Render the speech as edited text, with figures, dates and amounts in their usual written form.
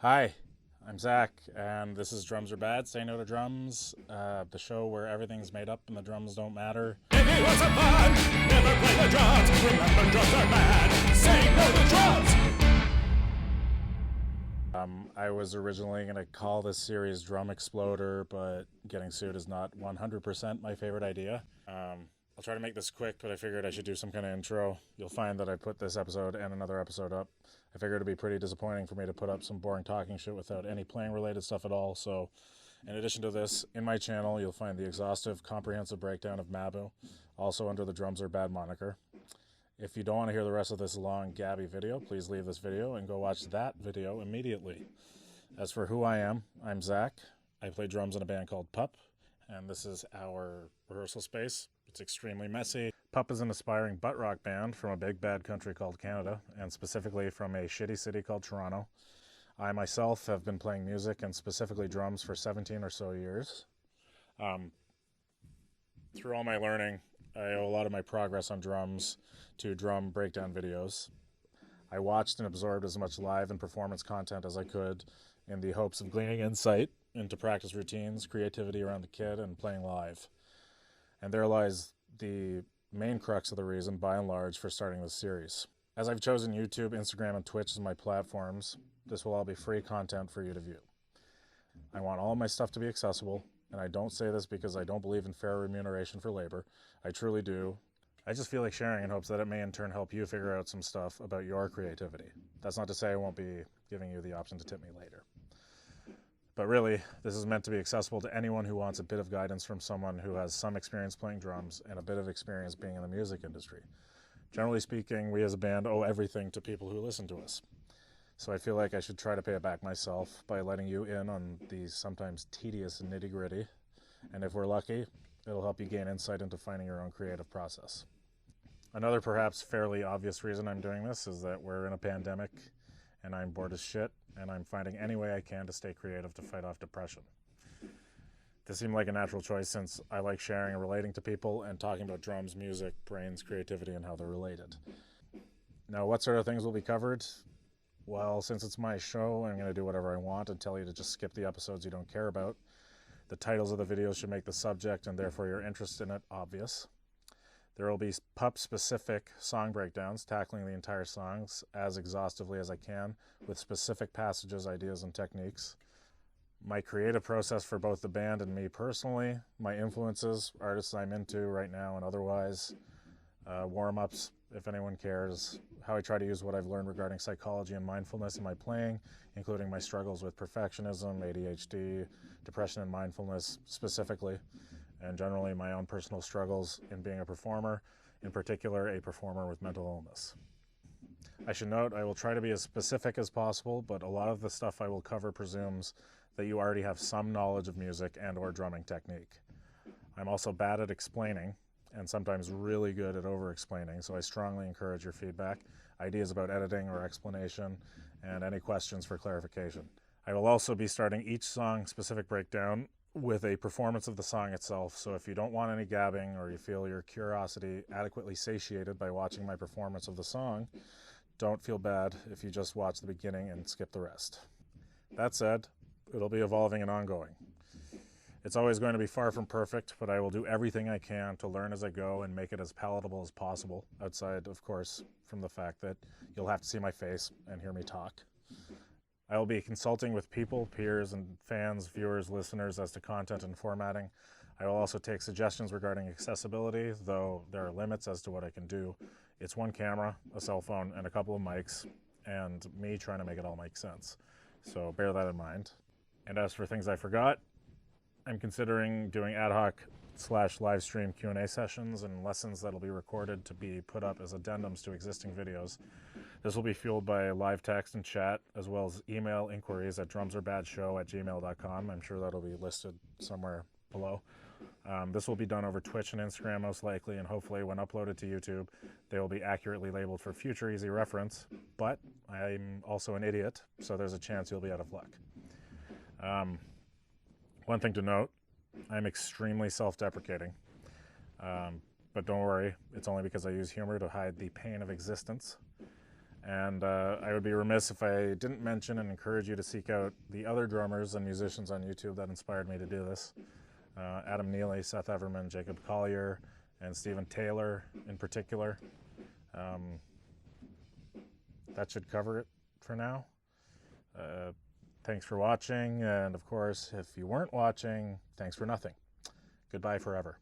Hi, I'm Zack, and this is Drums Are Bad, Say No to Drums, the show where everything's made up and the drums don't matter. If he was a man, never play the drums. Remember, drums are bad. Say no to drums. I was originally going to call this series Drum Exploder, but getting sued is not 100% my favorite idea. I'll try to make this quick, but I figured I should do some kind of intro. You'll find that I put this episode and another episode up. I figured it'd be pretty disappointing for me to put up some boring talking shit without any playing related stuff at all. So in addition to this, in my channel, you'll find the exhaustive, comprehensive breakdown of Mabu, also under the Drums Are Bad moniker. If you don't want to hear the rest of this long, gabby video, please leave this video and go watch that video immediately. As for who I am, I'm Zack. I play drums in a band called Pup, and this is our rehearsal space. It's extremely messy. Pup is an aspiring butt rock band from a big bad country called Canada, and specifically from a shitty city called Toronto. I myself have been playing music and specifically drums for 17 or so years. Through all my learning, I owe a lot of my progress on drums to drum breakdown videos. I watched and absorbed as much live and performance content as I could in the hopes of gleaning insight into practice routines, creativity around the kit, and playing live. And there lies the main crux of the reason, by and large, for starting this series. As I've chosen YouTube, Instagram, and Twitch as my platforms, this will all be free content for you to view. I want all my stuff to be accessible, and I don't say this because I don't believe in fair remuneration for labor. I truly do. I just feel like sharing in hopes that it may in turn help you figure out some stuff about your creativity. That's not to say I won't be giving you the option to tip me later. But really, this is meant to be accessible to anyone who wants a bit of guidance from someone who has some experience playing drums and a bit of experience being in the music industry. Generally speaking, we as a band owe everything to people who listen to us. So I feel like I should try to pay it back myself by letting you in on the sometimes tedious nitty-gritty. And if we're lucky, it'll help you gain insight into finding your own creative process. Another perhaps fairly obvious reason I'm doing this is that we're in a pandemic and I'm bored as shit, and I'm finding any way I can to stay creative to fight off depression. This seemed like a natural choice since I like sharing and relating to people and talking about drums, music, brains, creativity, and how they're related. Now, what sort of things will be covered? Well, since it's my show, I'm going to do whatever I want and tell you to just skip the episodes you don't care about. The titles of the videos should make the subject and therefore your interest in it obvious. There will be Pup-specific song breakdowns, tackling the entire songs as exhaustively as I can, with specific passages, ideas, and techniques. My creative process for both the band and me personally, my influences, artists I'm into right now and otherwise, warm-ups, if anyone cares, how I try to use what I've learned regarding psychology and mindfulness in my playing, including my struggles with perfectionism, ADHD, depression and mindfulness specifically, and generally my own personal struggles in being a performer, in particular a performer with mental illness. I should note I will try to be as specific as possible, but a lot of the stuff I will cover presumes that you already have some knowledge of music and or drumming technique. I'm also bad at explaining, and sometimes really good at over-explaining, so I strongly encourage your feedback, ideas about editing or explanation, and any questions for clarification. I will also be starting each song-specific breakdown with a performance of the song itself, so if you don't want any gabbing or you feel your curiosity adequately satiated by watching my performance of the song, don't feel bad if you just watch the beginning and skip the rest. That said, it'll be evolving and ongoing. It's always going to be far from perfect, but I will do everything I can to learn as I go and make it as palatable as possible, outside, of course, from the fact that you'll have to see my face and hear me talk. I will be consulting with people, peers, and fans, viewers, listeners as to content and formatting. I will also take suggestions regarding accessibility, though there are limits as to what I can do. It's one camera, a cell phone, and a couple of mics, and me trying to make it all make sense. So bear that in mind. And as for things I forgot, I'm considering doing ad hoc / live stream Q&A sessions and lessons that'll be recorded to be put up as addendums to existing videos. This will be fueled by live text and chat, as well as email inquiries at drumsarebadshow@gmail.com. I'm sure that'll be listed somewhere below. This will be done over Twitch and Instagram most likely, and hopefully when uploaded to YouTube, they will be accurately labeled for future easy reference, but I'm also an idiot, so there's a chance you'll be out of luck. One thing to note, I'm extremely self-deprecating, but don't worry, it's only because I use humor to hide the pain of existence. And I would be remiss if I didn't mention and encourage you to seek out the other drummers and musicians on YouTube that inspired me to do this. Adam Neely, Seth Everman, Jacob Collier, and Stephen Taylor in particular. That should cover it for now. Thanks for watching, and of course, if you weren't watching, thanks for nothing. Goodbye forever.